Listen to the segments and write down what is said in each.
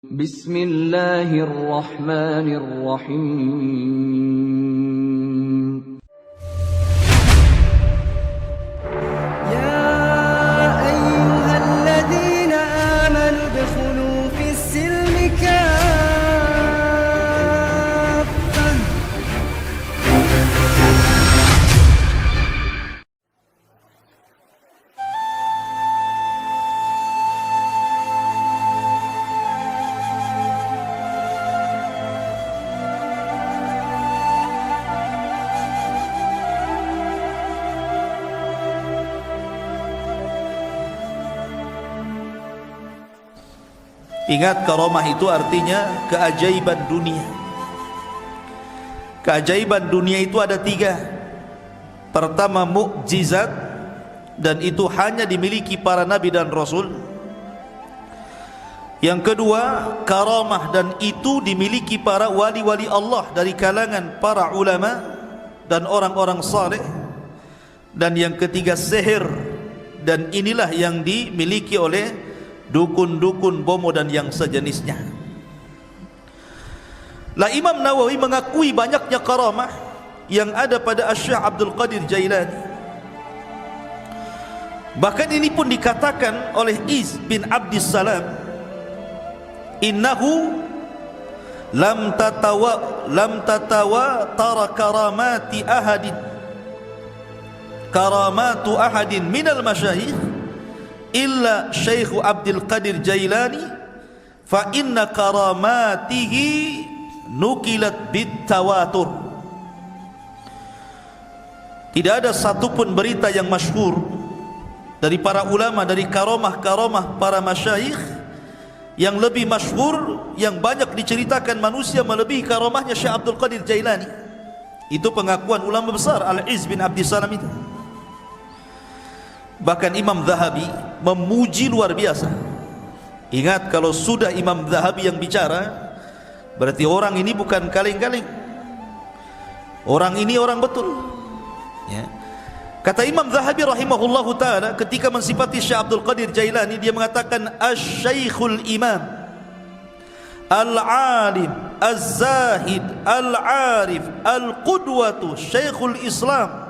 Bismillahirrahmanirrahim. يا أيها الذين آمنوا ادخلوا في السلم كافة. Ingat, karamah itu artinya keajaiban dunia. Keajaiban dunia itu ada 3. Pertama, mukjizat, dan itu hanya dimiliki para nabi dan rasul. Yang kedua, karamah, dan itu dimiliki para wali-wali Allah dari kalangan para ulama dan orang-orang saleh. Dan yang ketiga, sihir, dan inilah yang dimiliki oleh dukun-dukun, bomo, dan yang sejenisnya. Lah, Imam Nawawi mengakui banyaknya karamah yang ada pada Syekh Abdul Qadir Jailani. Bahkan ini pun dikatakan oleh Iz bin Abdissalam, innahu lam tatawa tara karamatu ahadin minal masyayikh illa Syekh Abdul Qadir Jailani, fa inna karamatihi nukilat bitawatur. Tidak ada satupun berita yang masyhur dari para ulama dari karamah-karamah para masyayikh yang lebih masyhur, yang banyak diceritakan manusia melebihi karamahnya Syekh Abdul Qadir Jailani. Itu pengakuan ulama besar Al-Iz bin Abdissalam itu. Bahkan Imam Zahabi memuji luar biasa. Ingat, kalau sudah Imam Zahabi yang bicara, berarti orang ini bukan kaleng-kaleng. Orang ini orang betul, ya. Kata Imam Zahabi rahimahullahu ta'ala ketika mensifati Syekh Abdul Qadir Jailani, dia mengatakan Asy-Syaikhul Imam Al-Alim Az-Zahid Al-Arif Al-Qudwatu Syekhul Islam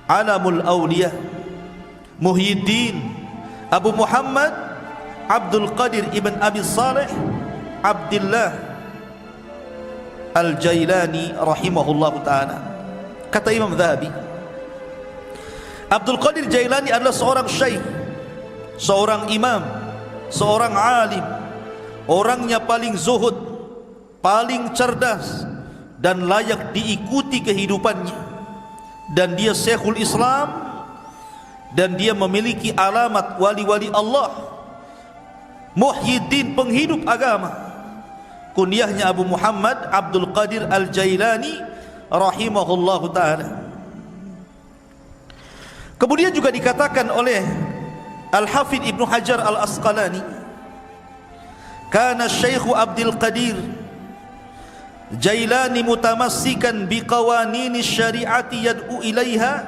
Alamul Awliya Muhyiddin Abu Muhammad Abdul Qadir Ibn Abi Saleh Abdullah Al-Jailani rahimahullahu ta'ala. Kata Imam Zahabi, Abdul Qadir Jailani adalah seorang syekh, seorang imam, seorang alim, orangnya paling zuhud, paling cerdas, dan layak diikuti kehidupannya. Dan dia Syekhul Islam, dan dia memiliki alamat wali-wali Allah, Muhyiddin, penghidup agama. Kunyahnya Abu Muhammad Abdul Qadir Al-Jailani rahimahullahu ta'ala. Kemudian juga dikatakan oleh Al-Hafidh Ibnu Hajar Al-Asqalani, kana Syekh Abdul Qadir Jailani mutamassikan biqawanini syariati yad'u ilaiha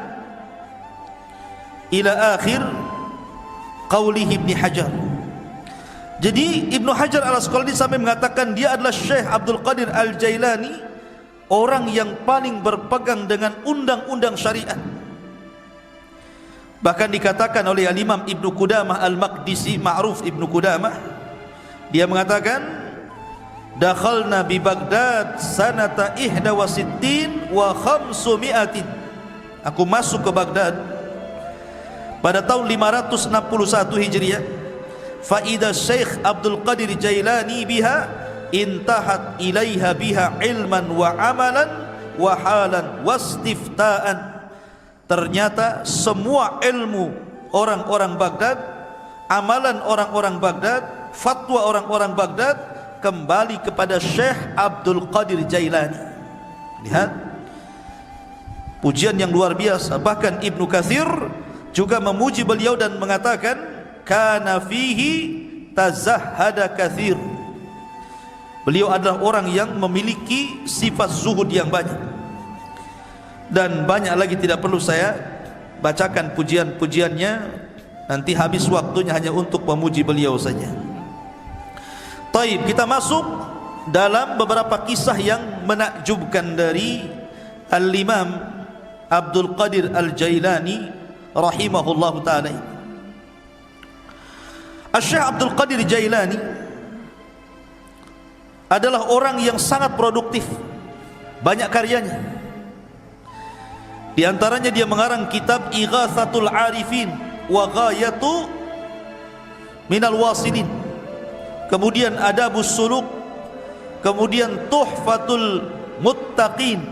ila akhir qawlihi Ibnu Hajar. Jadi Ibnu Hajar Al-Asqalani sampai mengatakan dia adalah Syekh Abdul Qadir Al-Jailani, orang yang paling berpegang dengan undang-undang syariat. Bahkan dikatakan oleh Al-Imam Ibnu Qudamah Al-Maqdisi, ma'ruf Ibnu Qudamah, dia mengatakan dakhalna bi Baghdad sanata 61 wa 500. Aku masuk ke Baghdad pada tahun 561 Hijriah. Fa idza Syekh Abdul Qadir Jailani biha intahat ilaiha biha ilman wa amalan wa halan wastiftaan. Ternyata semua ilmu orang-orang Baghdad, amalan orang-orang Baghdad, fatwa orang-orang Baghdad kembali kepada Syekh Abdul Qadir Jailani. Lihat pujian yang luar biasa. Bahkan Ibnu Katsir juga memuji beliau dan mengatakan kana fihi tazahhada katsir. Beliau adalah orang yang memiliki sifat zuhud yang banyak. Dan banyak lagi tidak perlu saya bacakan pujian-pujiannya, nanti habis waktunya hanya untuk memuji beliau saja. Taib, kita masuk dalam beberapa kisah yang menakjubkan dari Al-Imam Abdul Qadir Al-Jailani rahimahullah ta'ala. Syekh Abdul Qadir Jailani adalah orang yang sangat produktif, banyak karyanya. Di antaranya dia mengarang kitab Ighatsatul Arifin wa Ghayatu Minal Wasilin, kemudian Adabus Suluk, kemudian Tuhfatul Muttaqin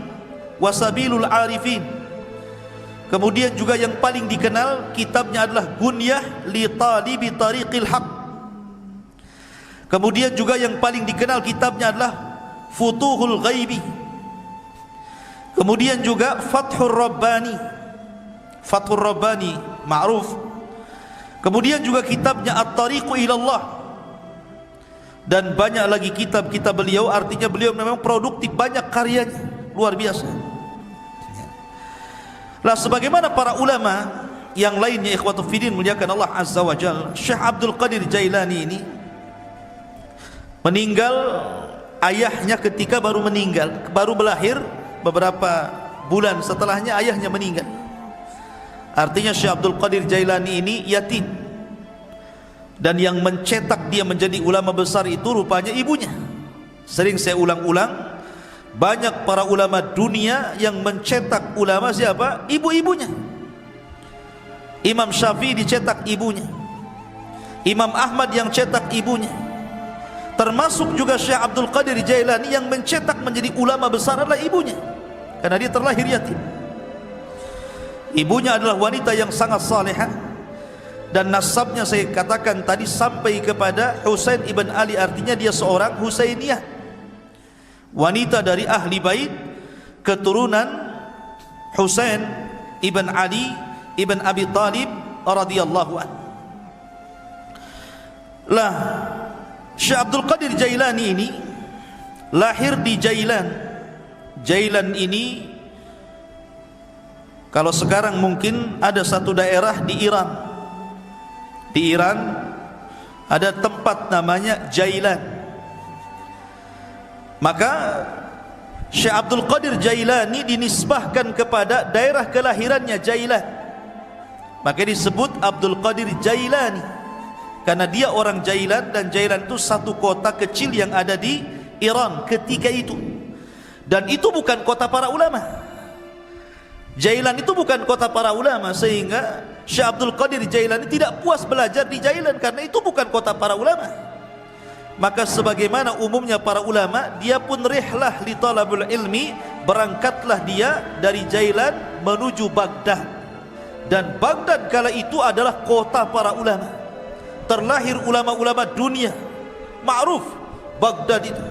wa Sabilul Arifin, kemudian juga yang paling dikenal kitabnya adalah Gunyah li Talibi Tariqil Haq, kemudian juga yang paling dikenal kitabnya adalah Futuhul Ghaibi, kemudian juga Fathur Rabbani, Fathur Rabbani ma'ruf, kemudian juga kitabnya At-Tariqu Ilallah, dan banyak lagi kitab-kitab beliau. Artinya beliau memang produktif, banyak karyanya, luar biasa. Lah sebagaimana para ulama yang lainnya, ikhwatu fiddin muliakan Allah Azza wa Jalla, Syekh Abdul Qadir Jailani ini meninggal, ayahnya ketika baru meninggal, baru melahir beberapa bulan setelahnya ayahnya meninggal. Artinya Syekh Abdul Qadir Jailani ini yatim, dan yang mencetak dia menjadi ulama besar itu rupanya ibunya. Sering saya ulang-ulang, banyak para ulama dunia yang mencetak ulama siapa? Ibu-ibunya. Imam Syafi'i dicetak ibunya, Imam Ahmad yang cetak ibunya. Termasuk juga Syekh Abdul Qadir Jailani yang mencetak menjadi ulama besar adalah ibunya, karena dia terlahir yatim. Ibunya adalah wanita yang sangat salihah, dan nasabnya saya katakan tadi sampai kepada Husain ibn Ali. Artinya dia seorang Husainiyah, wanita dari ahli bait, keturunan Husain ibn Ali ibn Abi Talib radhiyallahu anhu. Lah Syekh Abdul Qadir Jailani ini lahir di Jailan. Jailan ini kalau sekarang mungkin ada satu daerah di Iran. Di Iran ada tempat namanya Jailan. Maka Syekh Abdul Qadir Jailani dinisbahkan kepada daerah kelahirannya Jailan. Maka disebut Abdul Qadir Jailani, karena dia orang Jailan, dan Jailan itu satu kota kecil yang ada di Iran ketika itu. Dan itu bukan kota para ulama. Jailan itu bukan kota para ulama, sehingga Syekh Abdul Qadir Jailani tidak puas belajar di Jailan karena itu bukan kota para ulama. Maka sebagaimana umumnya para ulama, dia pun rihlah li talabul ilmi, berangkatlah dia dari Jailan menuju Baghdad. Dan Baghdad kala itu adalah kota para ulama. Terlahir ulama-ulama dunia, ma'ruf Baghdad itu.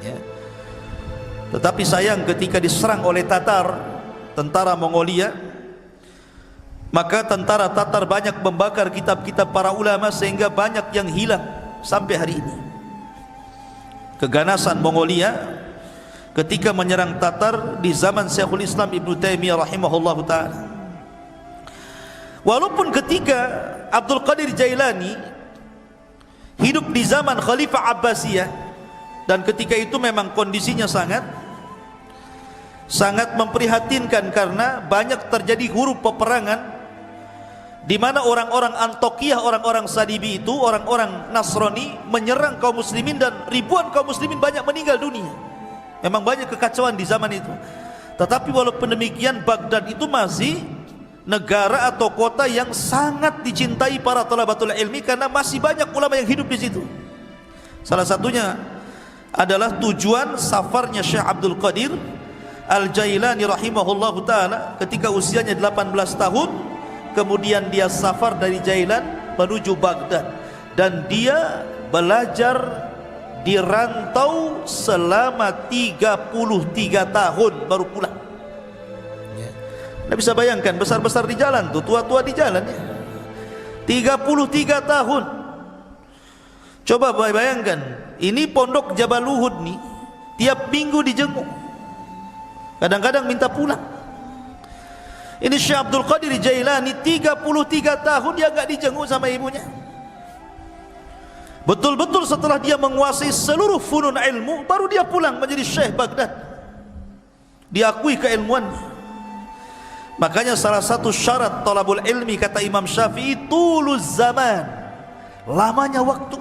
Ya. Tetapi sayang ketika diserang oleh Tatar, tentara Mongolia, maka tentara Tatar banyak membakar kitab-kitab para ulama sehingga banyak yang hilang sampai hari ini. Keganasan Mongolia ketika menyerang Tatar di zaman Syekhul Islam Ibnu Taimiyah rahimahullahu taala. Walaupun ketika Abdul Qadir Jailani hidup di zaman Khalifah Abbasiyah, dan ketika itu memang kondisinya sangat memprihatinkan karena banyak terjadi huru peperangan, di mana orang-orang Antokiyah, orang-orang Sadibi itu, orang-orang Nasrani menyerang kaum muslimin, dan ribuan kaum muslimin banyak meninggal dunia. Memang banyak kekacauan di zaman itu. Tetapi walaupun demikian, Baghdad itu masih negara atau kota yang sangat dicintai para thalabatul ilmi karena masih banyak ulama yang hidup di situ. Salah satunya adalah tujuan safarnya Syekh Abdul Qadir Al-Jailani rahimahullahu taala ketika usianya 18 tahun. Kemudian dia safar dari Jailan menuju Baghdad, dan dia belajar di rantau selama 33 tahun baru pulang. Anda bisa bayangkan, besar-besar di jalan tuh, tua-tua di jalan ya. 33 tahun. Coba bayangkan, ini pondok Jabal Uhud nih, tiap minggu dijenguk, kadang-kadang minta pulang. Ini Syekh Abdul Qadir Jailani 33 tahun dia enggak dijenguk sama ibunya. Betul-betul setelah dia menguasai seluruh funun ilmu, baru dia pulang menjadi Syekh Baghdad. Diakui keilmuannya. Makanya salah satu syarat talabul ilmi kata Imam Syafi'i, tuluz zaman, lamanya waktu.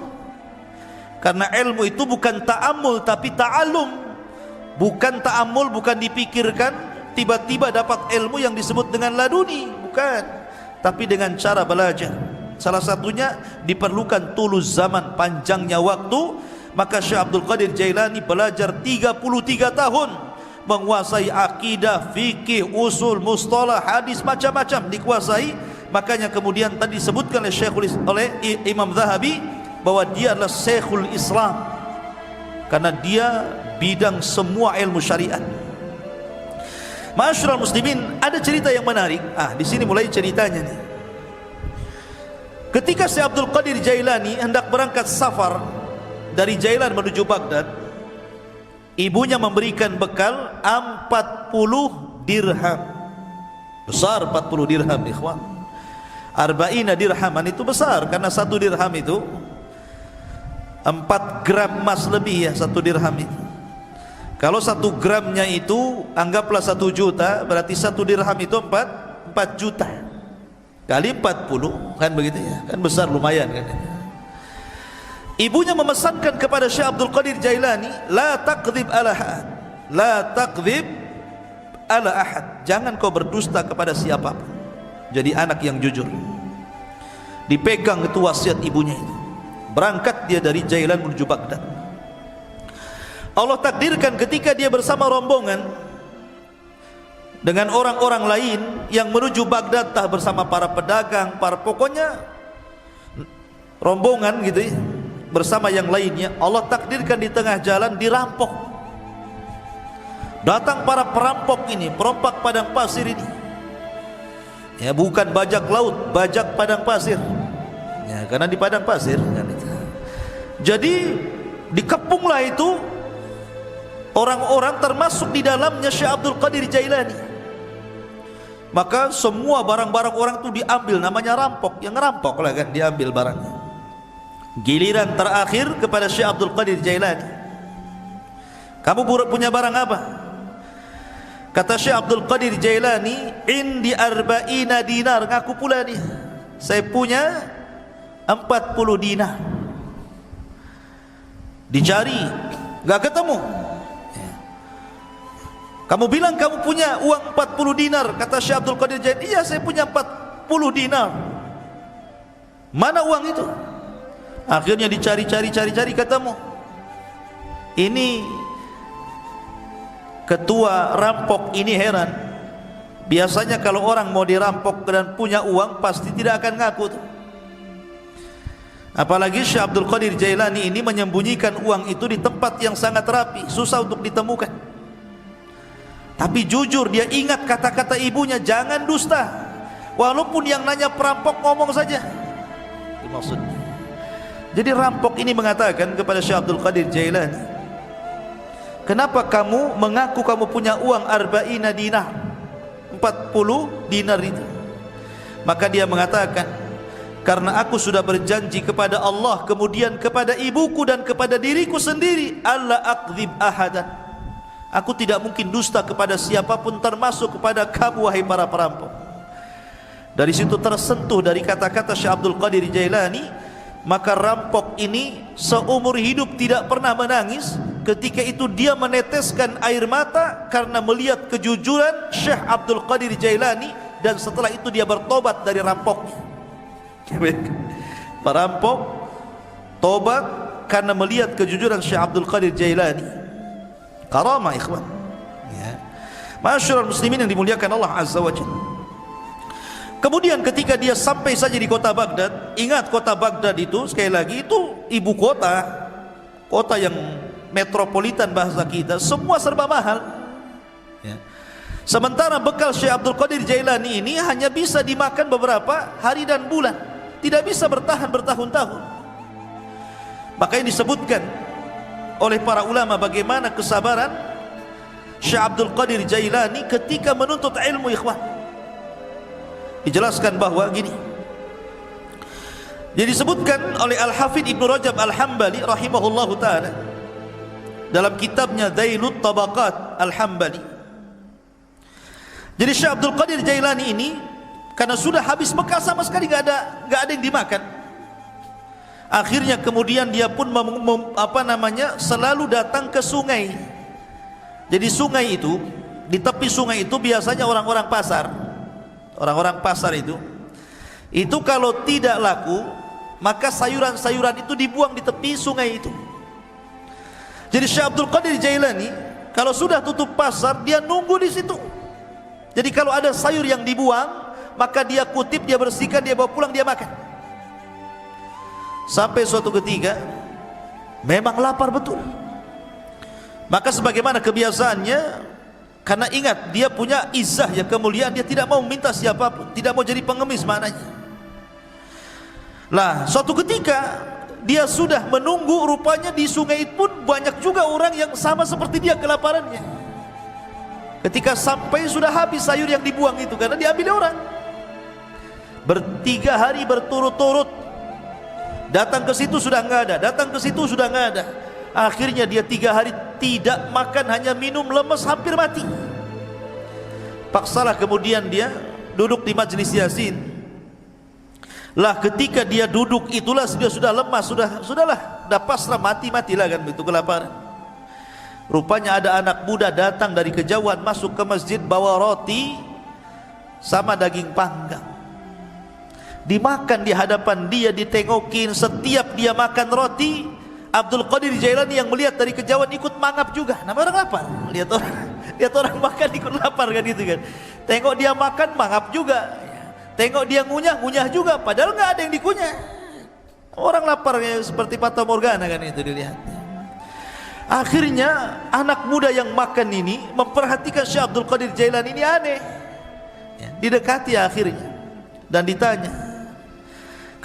Karena ilmu itu bukan ta'ammul tapi ta'allum. Bukan ta'ammul, bukan dipikirkan tiba-tiba dapat ilmu yang disebut dengan laduni, bukan, tapi dengan cara belajar. Salah satunya diperlukan tuluz zaman, panjangnya waktu. Maka Syekh Abdul Qadir Jailani belajar 33 tahun, menguasai akidah, fikih, usul, mustalah, hadis, macam-macam dikuasai. Makanya kemudian tadi disebutkan oleh Imam Zahabi bahwa dia adalah Syekhul Islam, karena dia bidang semua ilmu syariat. Ma'asyiral muslimin, ada cerita yang menarik. Di sini mulai ceritanya nih. Ketika Syekh Abdul Qadir Jailani hendak berangkat safar dari Jailan menuju Baghdad, ibunya memberikan bekal 40 dirham. Besar 40 dirham, ikhwan. Arba'ina dirhaman itu besar, karena 1 dirham itu 4 gram emas lebih ya, 1 dirham itu. Kalau 1 gramnya itu anggaplah 1 juta, berarti 1 dirham itu 4 juta kali 40, kan begitu ya, kan besar, lumayan kan. Ibunya memesankan kepada Syekh Abdul Qadir Jailani, la taqdzib ala ahad, la taqdzib ala ahad, jangan kau berdusta kepada siapapun, jadi anak yang jujur. Dipegang itu wasiat ibunya itu. Berangkat dia dari Jailan menuju Baghdad. Allah takdirkan ketika dia bersama rombongan dengan orang-orang lain yang menuju Baghdad, entah bersama para pedagang, pokoknya rombongan gitu ya, bersama yang lainnya, Allah takdirkan di tengah jalan dirampok. Datang para perampok ini, perompak padang pasir ini. Ya, bukan bajak laut, bajak padang pasir. Ya, karena di padang pasir kan itu. Jadi dikepunglah itu orang-orang, termasuk di dalamnya Syekh Abdul Qadir Jailani. Maka semua barang-barang orang itu diambil, namanya rampok. Yang ngerampok lah kan, diambil barangnya. Giliran terakhir kepada Syekh Abdul Qadir Jailani, kamu punya barang apa? Kata Syekh Abdul Qadir Jailani, indi arba'ina dinar. Ngaku pula dia, saya punya 40 dinar. Dicari, gak ketemu. Kamu bilang kamu punya uang 40 dinar. Kata Syekh Abdul Qadir Jailani, iya saya punya 40 dinar. Mana uang itu? Akhirnya dicari, ketemu. Ini ketua rampok ini heran. Biasanya kalau orang mau dirampok dan punya uang, pasti tidak akan ngaku tuh. Apalagi Syekh Abdul Qadir Jailani ini menyembunyikan uang itu di tempat yang sangat rapi, susah untuk ditemukan. Tapi jujur dia ingat kata-kata ibunya, jangan dusta. Walaupun yang nanya perampok ngomong saja. Itu maksudnya. Jadi rampok ini mengatakan kepada Syekh Abdul Qadir Jailani, kenapa kamu mengaku kamu punya uang arba'ina dinar, 40 dinar itu? Maka dia mengatakan, karena aku sudah berjanji kepada Allah, kemudian kepada ibuku dan kepada diriku sendiri, alla aqdzib ahadan, aku tidak mungkin dusta kepada siapapun, termasuk kepada kamu wahai para perampok. Dari situ tersentuh dari kata-kata Syekh Abdul Qadir Jailani. Maka rampok ini seumur hidup tidak pernah menangis. Ketika itu dia meneteskan air mata karena melihat kejujuran Syekh Abdul Qadir Jailani. Dan setelah itu dia bertobat dari rampoknya. Perampok tobat karena melihat kejujuran Syekh Abdul Qadir Jailani. Karamah ikhwan ya. Masyarul muslimin yang dimuliakan Allah Azza wa Jalla. Kemudian ketika dia sampai saja di kota Baghdad, ingat kota Baghdad itu sekali lagi itu ibu kota, kota yang metropolitan bahasa kita, semua serba mahal ya. Sementara bekal Syekh Abdul Qadir Jailani ini hanya bisa dimakan beberapa hari dan bulan, tidak bisa bertahan bertahun-tahun. Makanya disebutkan oleh para ulama bagaimana kesabaran Syekh Abdul Qadir Jailani ketika menuntut ilmu ikhwan. Dijelaskan bahwa gini, Jadi disebutkan oleh Al-Hafidh Ibnu Rajab Al-Hambali rahimahullahu taala dalam kitabnya Dhailut Tabaqat Al-Hambali. Jadi Syekh Abdul Qadir Jailani ini karena sudah habis Mekah sama sekali nggak ada yang dimakan. Akhirnya kemudian dia pun selalu datang ke sungai. Jadi sungai itu, di tepi sungai itu biasanya orang-orang pasar. Orang-orang pasar itu kalau tidak laku, maka sayuran-sayuran itu dibuang di tepi sungai itu. Jadi Syekh Abdul Qadir Jailani kalau sudah tutup pasar, dia nunggu di situ. Jadi kalau ada sayur yang dibuang, maka dia kutip, dia bersihkan, dia bawa pulang, dia makan. Sampai suatu ketika memang lapar betul. Maka sebagaimana kebiasaannya, karena ingat dia punya izzah, ya kemuliaan, dia tidak mau minta siapapun, tidak mau jadi pengemis maknanya. Lah suatu ketika dia sudah menunggu, rupanya di sungai pun banyak juga orang yang sama seperti dia kelaparannya. Ketika sampai sudah habis sayur yang dibuang itu, karena diambil orang. 3 hari berturut-turut datang ke situ sudah nggak ada, datang ke situ sudah nggak ada. Akhirnya dia 3 hari tidak makan, hanya minum, lemes, hampir mati. Paksalah kemudian dia duduk di majlis Yasin. Lah ketika dia duduk itulah dia sudah lemas, sudahlah, dah pasrah, matilah kan begitu kelaparan. Rupanya ada anak muda datang dari kejauhan masuk ke masjid bawa roti sama daging panggang. Dimakan di hadapan dia, ditengokin. Setiap dia makan roti, Abdul Qadir Jailani yang melihat dari kejauhan ikut mangap juga. Nama orang lapar. Lihat orang makan ikut lapar kan gitu kan. Tengok dia makan mangap juga. Tengok dia ngunyah juga. Padahal nggak ada yang dikunyah. Orang laparnya seperti Fata Morgana kan itu dilihat. Akhirnya anak muda yang makan ini memperhatikan Syekh Abdul Qadir Jailani ini aneh. Didekati akhirnya dan ditanya,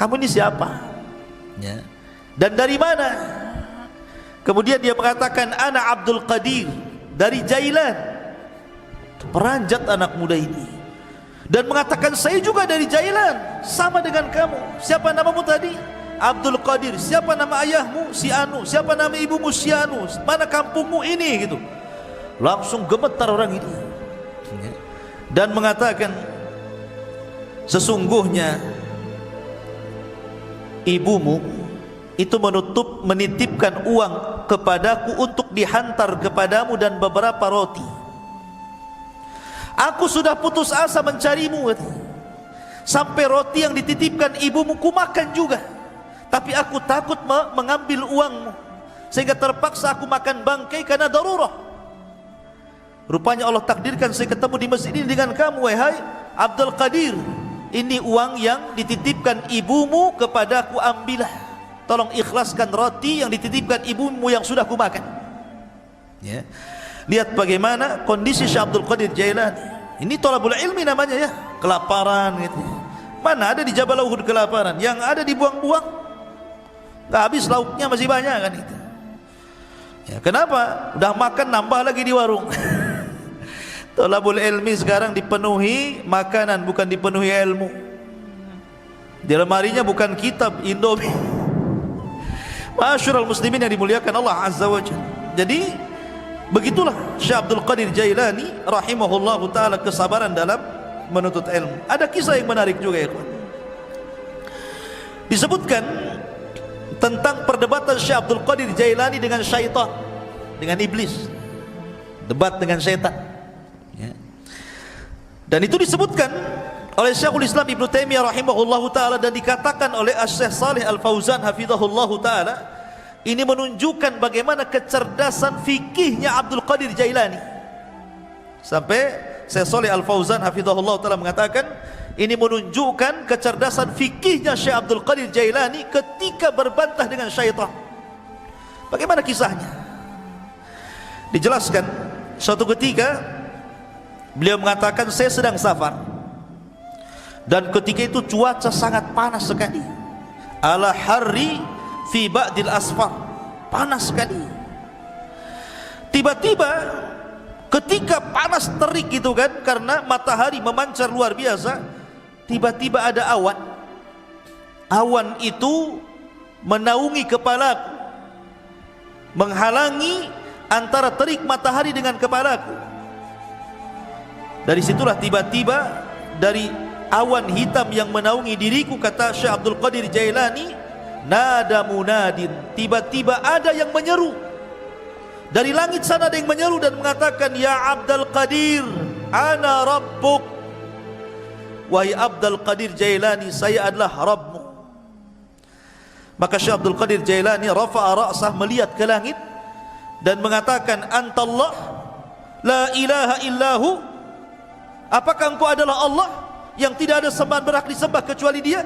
kamu ini siapa? Dan dari mana? Kemudian dia mengatakan, ana Abdul Qadir dari Jailan. Peranjat anak muda ini dan mengatakan, saya juga dari Jailan, sama dengan kamu. Siapa namamu tadi? Abdul Qadir. Siapa nama ayahmu? Si Anu. Siapa nama ibumu? Si Anu. Mana kampungmu? Ini gitu. Langsung gemetar orang itu dan mengatakan, sesungguhnya ibumu itu menitipkan uang kepadaku untuk dihantar kepadamu dan beberapa roti. Aku sudah putus asa mencarimu, sampai roti yang dititipkan ibumu ku makan juga, tapi aku takut mengambil uangmu, sehingga terpaksa aku makan bangkai karena darurah. Rupanya Allah takdirkan saya ketemu di masjid ini dengan kamu, wahai Abdul Qadir. Ini uang yang dititipkan ibumu kepadaku, ambillah. Tolong ikhlaskan roti yang dititipkan ibumu yang sudah ku makan. Ya. Lihat bagaimana kondisi Syekh Abdul Qadir Jailani. Ini thalabul ilmi namanya ya, kelaparan gitu. Mana ada di Jabal Uhud kelaparan, yang ada dibuang-buang. Nggak habis lauknya masih banyak kan itu. Ya, kenapa? Udah makan nambah lagi di warung. Thalabul ilmi sekarang dipenuhi makanan, bukan dipenuhi ilmu. Di lemarinya bukan kitab, Indomie. Ma'asyiral muslimin yang dimuliakan Allah Azza wa Jalla. Jadi begitulah Syekh Abdul Qadir Jailani rahimahullahu taala, kesabaran dalam menuntut ilmu. Ada kisah yang menarik juga ya kawan. Disebutkan tentang perdebatan Syekh Abdul Qadir Jailani dengan syaitan, dengan iblis. Debat dengan syaitan. Ya. Dan itu disebutkan oleh Syekhul Islam Ibnu Taimiyah rahimahullahu taala dan dikatakan oleh Syekh Shalih Al Fauzan hafizahullahu taala, ini menunjukkan bagaimana kecerdasan fikihnya Abdul Qadir Jailani. Sampai Syekh Shalih Al Fauzan hafizahullahu taala mengatakan, ini menunjukkan kecerdasan fikihnya Syekh Abdul Qadir Jailani ketika berbantah dengan syaitan. Bagaimana kisahnya? Dijelaskan, suatu ketika beliau mengatakan, saya sedang safar dan ketika itu cuaca sangat panas sekali. Ala harri fi ba'dil asfar, panas sekali. Tiba-tiba ketika panas terik gitu kan, karena matahari memancar luar biasa, tiba-tiba ada awan. awan itu menaungi kepalaku, menghalangi antara terik matahari dengan kepalaku. Dari situlah tiba-tiba dari awan hitam yang menaungi diriku, kata Syekh Abdul Qadir Jailani, nada munadin, tiba-tiba ada yang menyeru dari langit sana, ada yang menyeru dan mengatakan, ya Abdul Qadir, ana rabbuk. Wahai Abdul Qadir Jailani, saya adalah Rabbmu. Maka Syekh Abdul Qadir Jailani rafa'a ra'sah, melihat ke langit dan mengatakan, antallah la ilaha illahu, apakah engkau adalah Allah yang tidak ada sembahan berhak disembah kecuali Dia?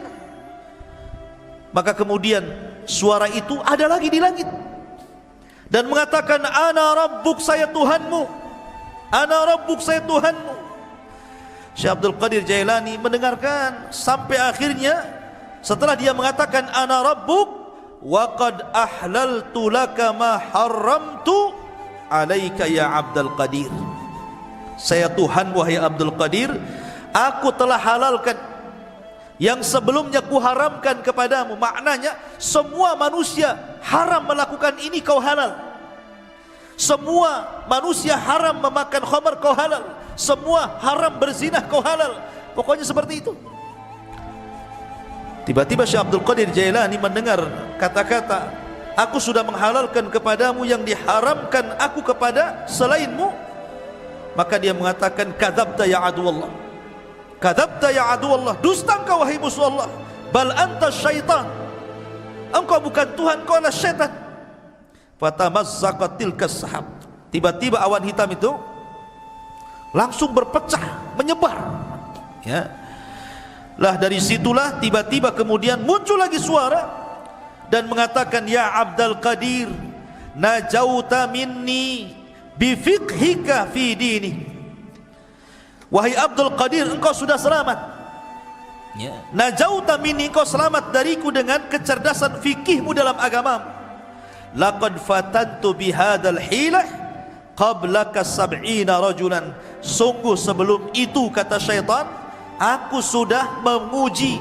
Maka kemudian suara itu ada lagi di langit dan mengatakan, ana rabbuk, saya Tuhanmu, ana rabbuk, saya Tuhanmu. Syekh Abdul Qadir Jailani mendengarkan sampai akhirnya, setelah dia mengatakan ana rabbuk wa qad ahlaltu laka ma haramtu alaika ya Abdul Qadir, saya Tuhan wahai Abdul Qadir, aku telah halalkan yang sebelumnya kuharamkan kepadamu. Maknanya semua manusia haram melakukan ini, kau halal. Semua manusia haram memakan khamar, kau halal. Semua haram berzina, kau halal. Pokoknya seperti itu. Tiba-tiba Syekh Abdul Qadir Jailani mendengar kata-kata, aku sudah menghalalkan kepadamu yang diharamkan aku kepada selainmu. Maka dia mengatakan, kadzabta ya aduwallah, kadzabta ya aduwallah, dusta engkau wahai musuh Allah, bal anta syaitan, engkau bukan Tuhan, kau adalah syaitan. Fatamazzaqat tilkas sahab, tiba-tiba awan hitam itu langsung berpecah, menyebar, ya. Lah dari situlah tiba-tiba kemudian muncul lagi suara dan mengatakan, ya Abdul Qadir, najauta minni bifiqhika fi dini, wahai Abdul Qadir, engkau sudah selamat, ya. Najauta minni, engkau selamat dariku dengan kecerdasan fikihmu dalam agamamu. Laqad fatantu bihadzal hilah qablaka sab'ina rajulan, sungguh sebelum itu, kata syaitan, aku sudah menguji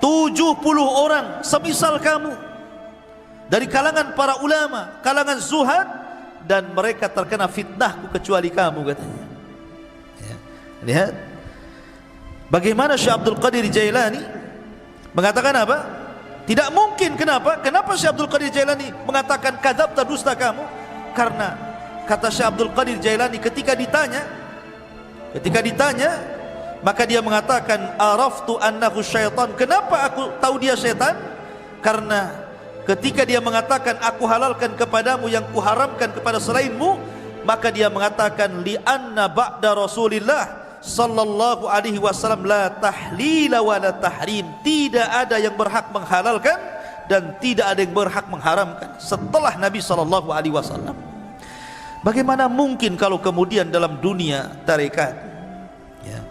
70 orang semisal kamu dari kalangan para ulama, kalangan zuhad, dan mereka terkena fitnahku kecuali kamu, katanya, ya. Lihat bagaimana Syekh Abdul Qadir Jailani mengatakan apa? Tidak mungkin. Kenapa? Kenapa Syekh Abdul Qadir Jailani mengatakan kadzabta, dusta kamu? Karena kata Syekh Abdul Qadir Jailani, ketika ditanya, maka dia mengatakan, araftu annahu syaitan. Kenapa aku tahu dia syaitan? Karena ketika dia mengatakan, aku halalkan kepadamu yang kuharamkan kepada selainmu, maka dia mengatakan, li anna ba'da Rasulillah sallallahu alaihi wasallam la tahlila wa la tahrim, tidak ada yang berhak menghalalkan dan tidak ada yang berhak mengharamkan setelah Nabi sallallahu alaihi wasallam. Bagaimana mungkin kalau kemudian dalam dunia tarekat, ya,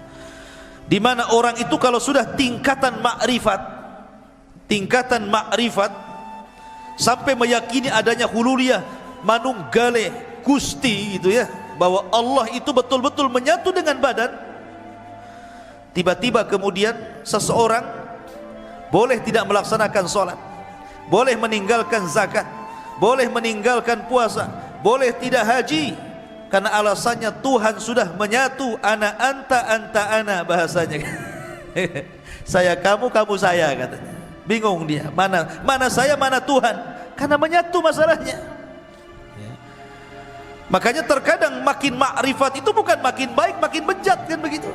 di mana orang itu kalau sudah tingkatan makrifat sampai meyakini adanya hululiyah, manunggaleh Gusti, gitu ya, bahwa Allah itu betul-betul menyatu dengan badan, tiba-tiba kemudian seseorang boleh tidak melaksanakan sholat, boleh meninggalkan zakat, boleh meninggalkan puasa, boleh tidak haji, karena alasannya Tuhan sudah menyatu, ana anta anta ana, bahasanya. Saya kamu, kamu saya, katanya. Bingung dia, mana saya, mana Tuhan, karena menyatu masalahnya, ya. Makanya terkadang makin makrifat itu bukan makin baik, makin bejat, kan begitu.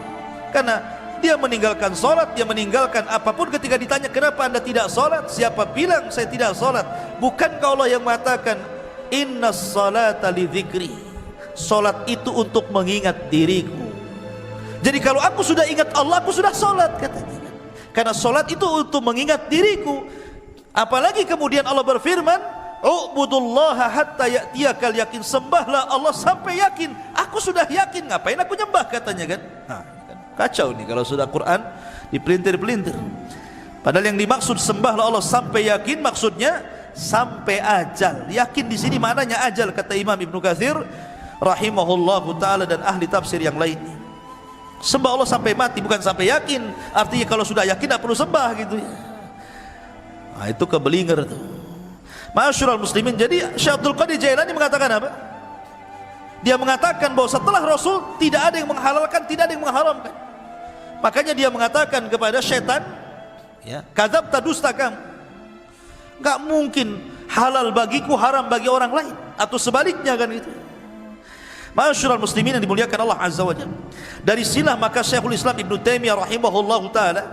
Karena dia meninggalkan sholat, dia meninggalkan apapun. Ketika ditanya, kenapa anda tidak sholat? Siapa bilang saya tidak sholat? Bukankah Allah yang mengatakan, inna sholata li dzikri, sholat itu untuk mengingat diriku. Jadi kalau aku sudah ingat Allah, aku sudah sholat, katanya. Karena sholat itu untuk mengingat diriku. Apalagi kemudian Allah berfirman, u'budullaha hatta ya'tiyakal yakin, sembahlah Allah sampai yakin. Aku sudah yakin, ngapain aku nyembah, katanya, kan. Nah, kacau nih kalau sudah Quran dipelintir-pelintir. Padahal yang dimaksud sembahlah Allah sampai yakin, maksudnya sampai ajal. Yakin di sini maknanya ajal, kata Imam Ibnu Katsir rahimahullahu taala dan ahli tafsir yang lainnya. Sembah Allah sampai mati, bukan sampai yakin. Artinya kalau sudah yakin tidak perlu sembah, gitu ya. Itu kebelinger tuh. Ma'asyiral muslimin, jadi Syekh Abdul Qadir Jailani mengatakan apa? Dia mengatakan bahwa setelah Rasul tidak ada yang menghalalkan, tidak ada yang mengharamkan. Makanya dia mengatakan kepada syaitan, ya, kadzabta, dusta kamu. Enggak mungkin halal bagiku haram bagi orang lain, atau sebaliknya kan itu. Ma'asyiral muslimin yang dimuliakan Allah Azza wa Jalla. Dari sinilah maka Syekhul Islam Ibnu Taimiyah rahimahullahu taala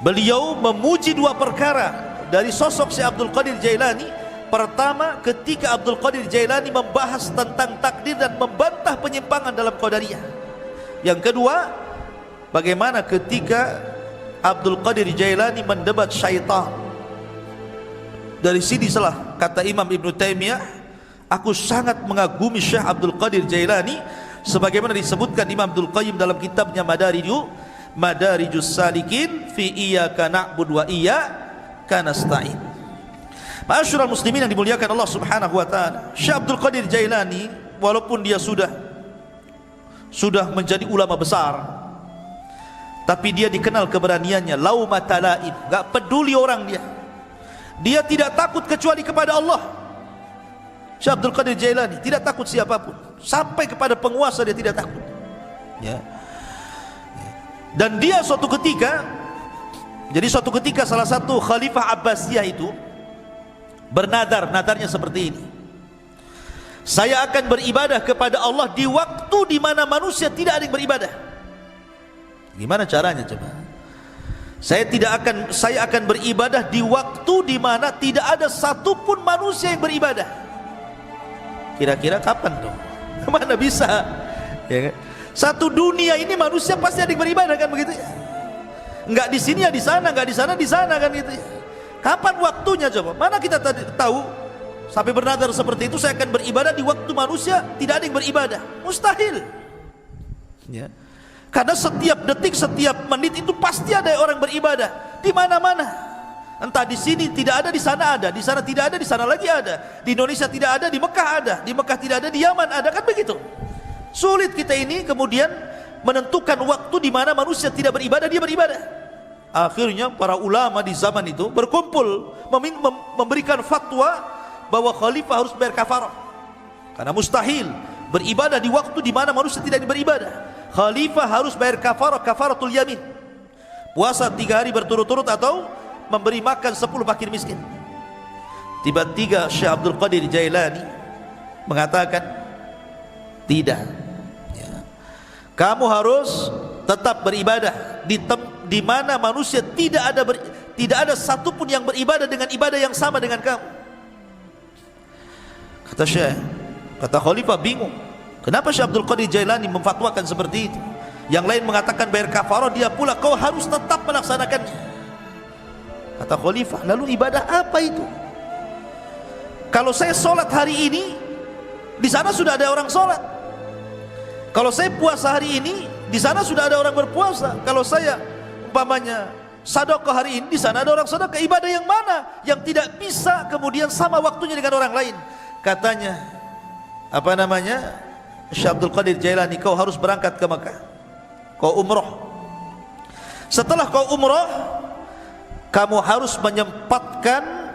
beliau memuji dua perkara dari sosok Syekh Abdul Qadir Jailani. Pertama, ketika Abdul Qadir Jailani membahas tentang takdir dan membantah penyimpangan dalam Qadariyah. Yang kedua, bagaimana ketika Abdul Qadir Jailani mendebat syaitan. Dari sini salah kata Imam Ibnu Taimiyah, aku sangat mengagumi Syekh Abdul Qadir Jailani, sebagaimana disebutkan Imam Abdul Qayyim dalam kitabnya Madarijus Salikin fi iyyaka na'budu wa iyyaka nasta'in. Ma'asyiral muslimin yang dimuliakan Allah Subhanahu wa taala, Syekh Abdul Qadir Jailani walaupun dia sudah menjadi ulama besar, tapi dia dikenal keberaniannya, laumata laim, enggak peduli orang dia. Dia tidak takut kecuali kepada Allah. Syekh Abdul Qadir Jailani tidak takut siapapun, sampai kepada penguasa dia tidak takut, ya. Dan dia suatu ketika salah satu khalifah Abbasiyah itu bernadar, nadarnya seperti ini: saya akan beribadah kepada Allah di waktu di mana manusia tidak ada yang beribadah. Gimana caranya coba? Saya akan beribadah di waktu di mana tidak ada satupun manusia yang beribadah. Kira-kira kapan tuh? Mana bisa? Ya kan? Satu dunia ini manusia pasti ada yang beribadah kan begitu ya? Enggak di sini ya di sana, enggak di sana di sana kan gitu ya. Kapan waktunya coba? Mana kita tahu sampai bernadar seperti itu, saya akan beribadah di waktu manusia tidak ada yang beribadah. Mustahil. Ya. Karena setiap detik, setiap menit itu pasti ada orang beribadah di mana-mana. Entah di sini tidak ada, di sana ada, di sana tidak ada, di sana lagi ada. Di Indonesia tidak ada, di Mekah ada, di Mekah tidak ada, di Yaman ada, kan begitu. Sulit kita ini kemudian menentukan waktu di mana manusia tidak beribadah, dia beribadah. Akhirnya para ulama di zaman itu berkumpul memberikan fatwa bahwa khalifah harus bayar kafarah. Karena mustahil beribadah di waktu di mana manusia tidak beribadah. Khalifah harus bayar kafaratul yamin, puasa 3 hari berturut-turut atau memberi makan 10 fakir miskin. Tiba-tiba Syekh Abdul Qadir Jailani mengatakan, tidak ya, kamu harus tetap beribadah di mana manusia tidak ada satupun yang beribadah dengan ibadah yang sama dengan kamu. Kata Khalifah bingung, kenapa Syekh Abdul Qadir Jailani memfatwakan seperti itu? Yang lain mengatakan bayar kafarah, dia pula kau harus tetap melaksanakannya. Kata Khalifah, lalu ibadah apa itu? Kalau saya sholat hari ini, di sana sudah ada orang sholat. Kalau saya puasa hari ini, di sana sudah ada orang berpuasa. Kalau saya umpamanya sedekah hari ini, di sana ada orang sedekah. Ibadah yang mana yang tidak bisa kemudian sama waktunya dengan orang lain? Katanya, Syekh Abdul Qadir Jailani, kau harus berangkat ke Mekah, kau umrah. Setelah kau umrah, kamu harus menyempatkan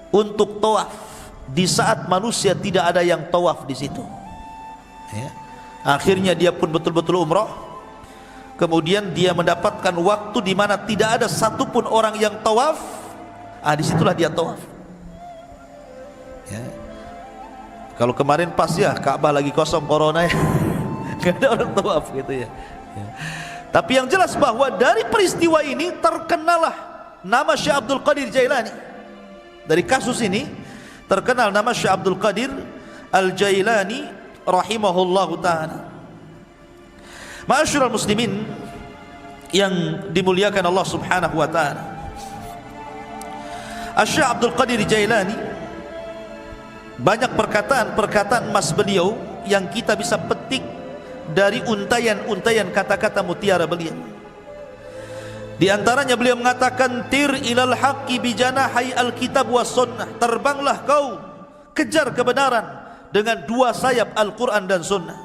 untuk tawaf di saat manusia tidak ada yang tawaf di situ. Ya. Akhirnya dia pun betul-betul umrah. Kemudian dia mendapatkan waktu di mana tidak ada satupun orang yang tawaf. Disitulah dia tawaf. Ya. Kalau kemarin pas ya Ka'bah lagi kosong corona ya, nggak ada orang tawaf gitu ya. Ya. Tapi yang jelas bahwa dari peristiwa ini terkenalah nama Syekh Abdul Qadir Jailani. Dari kasus ini terkenal nama Syekh Abdul Qadir Al-Jailani rahimahullahu ta'ala. Ma'asyiral muslimin yang dimuliakan Allah Subhanahu wa ta'ala, Syekh Abdul Qadir Jailani banyak perkataan emas beliau yang kita bisa petik dari untayan-untayan kata-kata mutiara beliau. Di antaranya beliau mengatakan, tir ilal haqqi bijanahai alkitab was sunnah, terbanglah kau kejar kebenaran dengan 2 sayap Al-Quran dan Sunnah.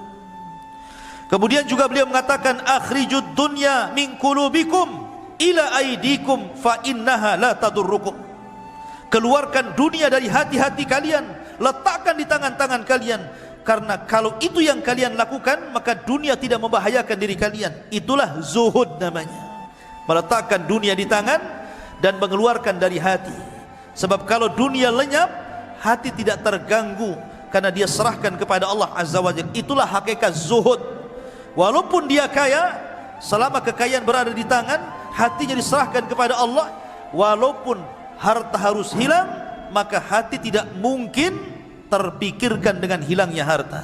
Kemudian juga beliau mengatakan, akhrijud dunya min qulubikum ila aidikum fa innaha la tadurrukum. Keluarkan dunia dari hati-hati kalian, letakkan di tangan-tangan kalian, karena kalau itu yang kalian lakukan maka dunia tidak membahayakan diri kalian. Itulah zuhud namanya, meletakkan dunia di tangan dan mengeluarkan dari hati. Sebab kalau dunia lenyap, hati tidak terganggu karena dia serahkan kepada Allah Azza wa Jalla. Itulah hakikat zuhud. Walaupun dia kaya, selama kekayaan berada di tangan, hatinya diserahkan kepada Allah. Walaupun harta harus hilang, maka hati tidak mungkin terpikirkan dengan hilangnya harta.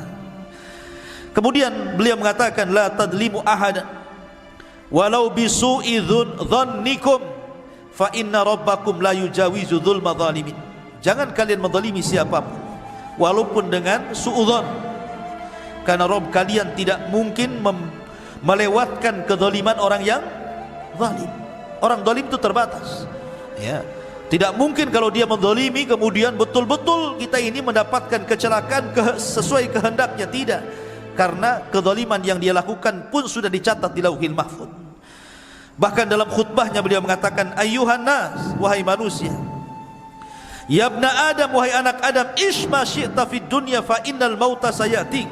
Kemudian beliau mengatakan, la tadlimu ahadan walau bisu'i dhannikum fa inna rabbakum la yujawizu dzulma zalimin. Jangan kalian menzalimi siapapun walaupun dengan suudzon, karena Rabb kalian tidak mungkin melewatkan kezaliman orang yang zalim. Orang zalim itu terbatas, ya. Tidak mungkin kalau dia menzalimi kemudian betul-betul kita ini mendapatkan kecelakaan sesuai kehendaknya. Tidak, karena kezaliman yang dia lakukan pun sudah dicatat di Lauhil Mahfuz. Bahkan dalam khutbahnya beliau mengatakan, ayyuhan nas, wahai manusia, ya ibna Adam, wahai anak Adam, ish ma syi'ta fid dunya fa innal mauta sayati.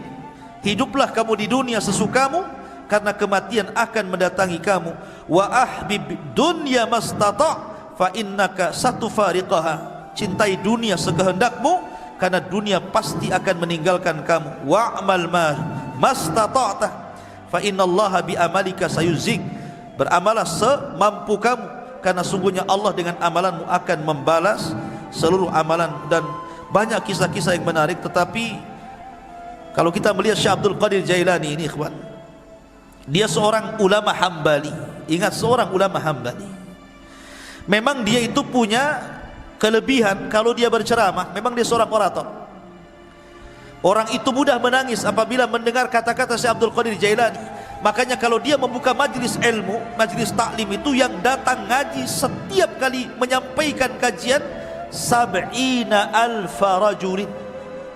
Hiduplah kamu di dunia sesukamu, karena kematian akan mendatangi kamu. Wa ahbib dunya mastata' fa innaka satufariqaha. Cintai dunia sekehendakmu, karena dunia pasti akan meninggalkan kamu. Wa'mal mastata'ta fa innallaha bi amalika sayuzik. Beramalah semampu kamu, karena sungguhnya Allah dengan amalanmu akan membalas seluruh amalan. Dan banyak kisah-kisah yang menarik. Tetapi kalau kita melihat Syekh Abdul Qadir Jailani ini, ikhwan, dia seorang ulama Hambali. Ingat, seorang ulama Hambali. Memang dia itu punya kelebihan, kalau dia berceramah, memang dia seorang orator. Orang itu mudah menangis apabila mendengar kata-kata Syekh Abdul Qadir Jailani. Makanya kalau dia membuka majlis ilmu, majlis taklim itu, yang datang ngaji setiap kali menyampaikan kajian 70.000 rajulin,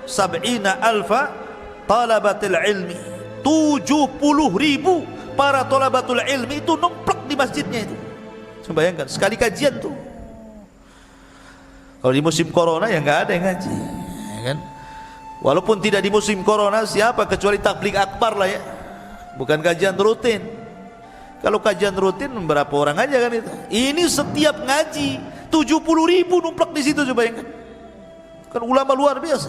70.000 talabatul ilmi, 70.000 para talabatul ilmi itu nomplak di masjidnya itu. Coba bayangkan, sekali kajian tuh. Kalau di musim corona ya nggak ada yang ngaji, ya kan? Walaupun tidak di musim corona, siapa kecuali tabligh akbar lah ya, bukan kajian rutin. Kalau kajian rutin berapa orang aja kan itu. Ini setiap ngaji 70.000 numplak di situ, coba bayangkan. Kan ulama luar biasa.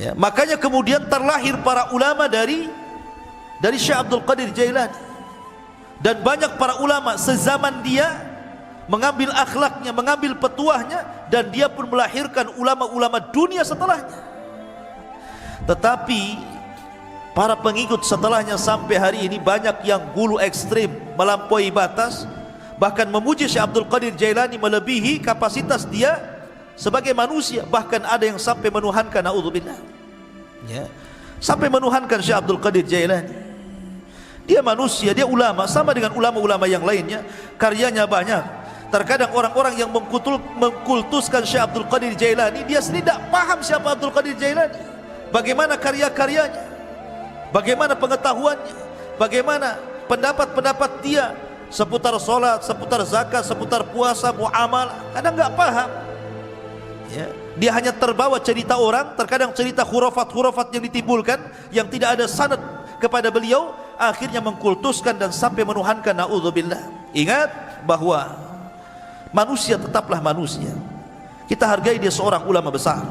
Ya, makanya kemudian terlahir para ulama dari Syekh Abdul Qadir Jailani. Dan banyak para ulama sezaman dia mengambil akhlaknya, mengambil petuahnya, dan dia pun melahirkan ulama-ulama dunia setelahnya. Tetapi para pengikut setelahnya sampai hari ini banyak yang gulu ekstrim, melampaui batas, bahkan memuji Syekh Abdul Qadir Jailani melebihi kapasitas dia sebagai manusia. Bahkan ada yang sampai menuhankan, naudzubillah, ya, sampai menuhankan Syekh Abdul Qadir Jailani. Dia manusia, dia ulama, sama dengan ulama-ulama yang lainnya, karyanya banyak. Terkadang orang-orang yang mengkultuskan Syekh Abdul Qadir Jailani, dia sendiri tidak paham siapa Abdul Qadir Jailani, bagaimana karya-karyanya, bagaimana pengetahuannya, bagaimana pendapat-pendapat dia seputar solat, seputar zakat, seputar puasa, muamalah. Kadang nggak paham, ya. Dia hanya terbawa cerita orang, terkadang cerita khurafat-khurafat yang ditimbulkan, yang tidak ada sanad kepada beliau, akhirnya mengkultuskan dan sampai menuhankan, naudzubillah. Ingat bahwa manusia tetaplah manusia. Kita hargai dia seorang ulama besar,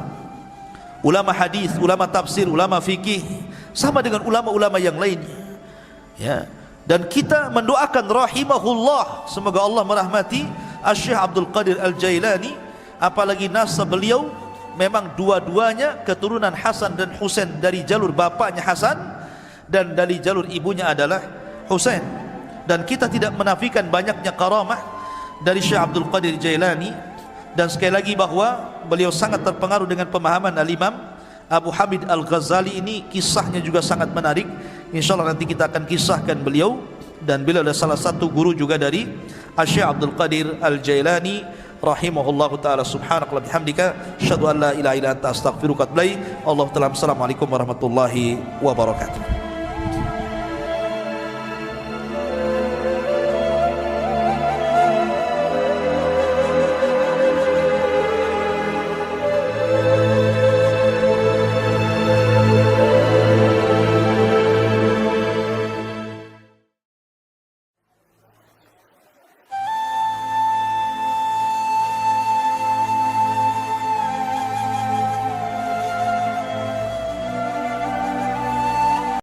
ulama hadis, ulama tafsir, ulama fikih, sama dengan ulama-ulama yang lainnya, ya. Dan kita mendoakan rahimahullah, semoga Allah merahmati Syekh Abdul Qadir Al-Jailani. Apalagi nasab beliau memang dua-duanya keturunan Hasan dan Husain, dari jalur bapaknya Hasan dan dari jalur ibunya adalah Husain. Dan kita tidak menafikan banyaknya karamah dari Syekh Abdul Qadir Jailani. Dan sekali lagi bahwa beliau sangat terpengaruh dengan pemahaman Al-Imam Abu Hamid Al-Ghazali. Ini kisahnya juga sangat menarik. InsyaAllah nanti kita akan kisahkan beliau. Dan beliau adalah salah satu guru juga dari Syekh Abdul Qadir Al-Jailani rahimahullahu ta'ala. Subhanakallah bihamdika, asyhadu an la ilaha illa anta, astaghfiruka wa atubu ilaik. Allahu ta'ala. Assalamualaikum warahmatullahi wabarakatuh.